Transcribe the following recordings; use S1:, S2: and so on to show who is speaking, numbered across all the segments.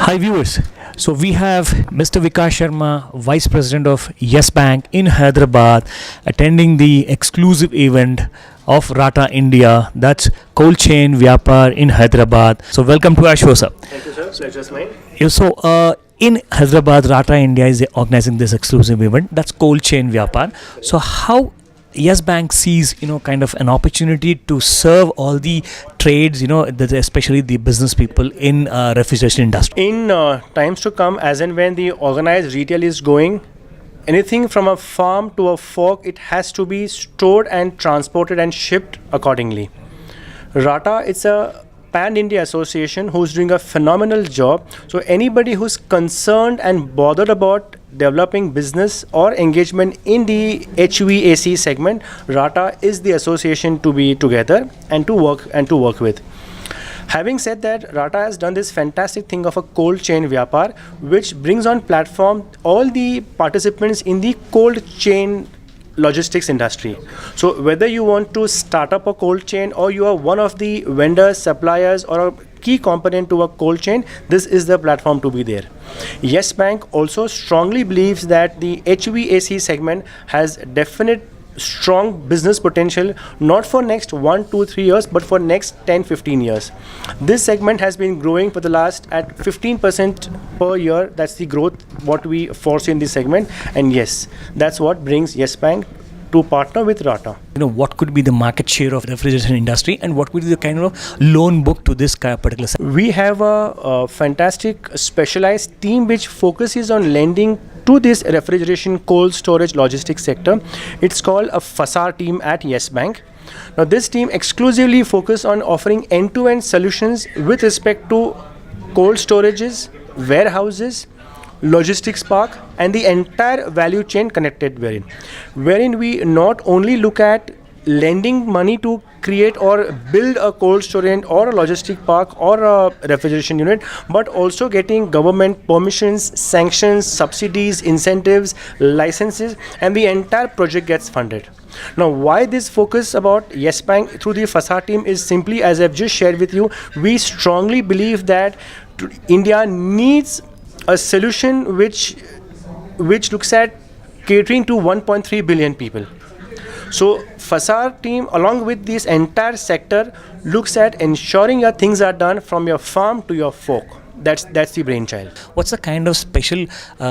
S1: Hi viewers. So we have Mr. Vikas Sharma, Vice President of Yesbank in Hyderabad, attending the exclusive event of Rataindia. That's cold chain Vyapaar in Hyderabad. So welcome to our show, sir.
S2: Thank you, sir. Pleasure's mine.
S1: In Hyderabad, Rataindia is organizing this exclusive event. That's cold chain Vyapaar. So how Yesbank sees, kind of an opportunity to serve all the trades, especially the business people in refrigeration industry.
S2: In times to come, as and when the organized retail is going, anything from a farm to a fork, it has to be stored and transported and shipped accordingly. Rata, it's a pan-India association who's doing a phenomenal job. So anybody who's concerned and bothered about developing business or engagement in the HVAC segment, Rata is the association to be together and to work with. Having said that, Rata has done this fantastic thing of a cold chain Vyapaar, which brings on platform all the participants in the cold chain logistics industry. So whether you want to start up a cold chain or you are one of the vendors, suppliers, or a key component to a cold chain, this is the platform to be there. Yesbank also strongly believes that the HVAC segment has definite strong business potential, not for next 1, 2, 3 years, but for next 10, 15 years. This segment has been growing for the last at 15% per year. That's the growth what we foresee in this segment. And yes, that's what brings Yesbank to partner with Rata.
S1: What could be the market share of the refrigeration industry and what would be the kind of loan book to this particular segment?
S2: We have a fantastic specialized team which focuses on lending to this refrigeration cold storage logistics sector. It's called a Vyapaar team at Yesbank. Now this team exclusively focus on offering end-to-end solutions with respect to cold storages, warehouses, logistics park, and the entire value chain connected wherein we not only look at lending money to create or build a cold storage or a logistic park or a refrigeration unit, but also getting government permissions, sanctions, subsidies, incentives, licenses, and the entire project gets funded. Now, why this focus about Yesbank through the Vyapaar team is simply, as I've just shared with you, we strongly believe that India needs a solution which looks at catering to 1.3 billion people. So Vyapaar team, along with this entire sector, looks at ensuring your things are done from your farm to your fork. That's the brainchild.
S1: What's the kind of special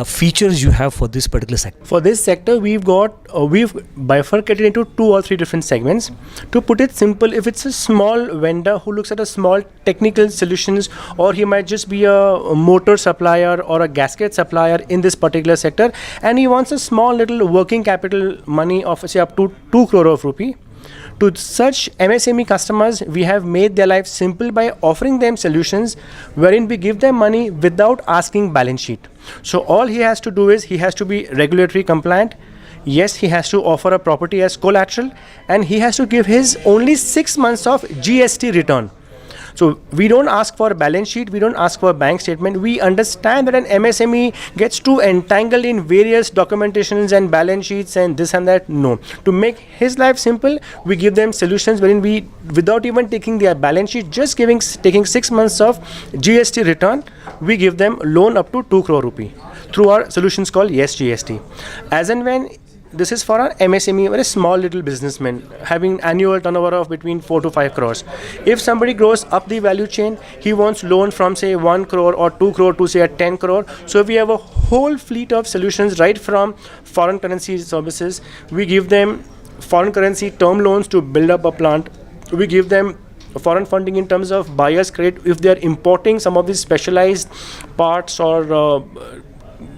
S1: features you have for this particular sector?
S2: For this sector, we've bifurcated into 2 or 3 different segments. To put it simple, if it's a small vendor who looks at a small technical solutions, or he might just be a motor supplier or a gasket supplier in this particular sector, and he wants a small little working capital money of say up to 2 crore of rupee. To such MSME customers, we have made their life simple by offering them solutions wherein we give them money without asking balance sheet. So all he has to do is he has to be regulatory compliant. Yes, he has to offer a property as collateral, and he has to give his only 6 months of GST return. So we don't ask for a balance sheet, we don't ask for a bank statement. We understand that an MSME gets too entangled in various documentations and balance sheets and this and that. No. To make his life simple, we give them solutions wherein we, without even taking their balance sheet, just taking 6 months of GST return, we give them loan up to 2 crore rupee through our solutions called Yes GST. As and when this is for an MSME, very small little businessman having annual turnover of between 4 to 5 crores. If somebody grows up the value chain, he wants loan from say 1 crore or 2 crore to say a 10 crore. So we have a whole fleet of solutions right from foreign currency services. We give them foreign currency term loans to build up a plant. We give them foreign funding in terms of buyer's credit if they are importing some of these specialized parts or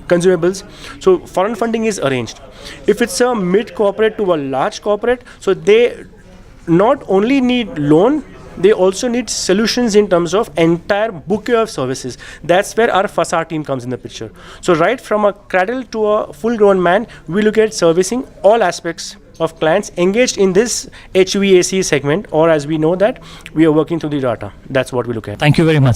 S2: consumables. So foreign funding is arranged. If it's a mid corporate to a large corporate, so they not only need loan, they also need solutions in terms of entire bouquet of services. That's where our Vyapaar team comes in the picture. So right from a cradle to a full grown man, we look at servicing all aspects of clients engaged in this HVAC segment, or as we know that we are working through the data. That's what we look at.
S1: Thank you very much.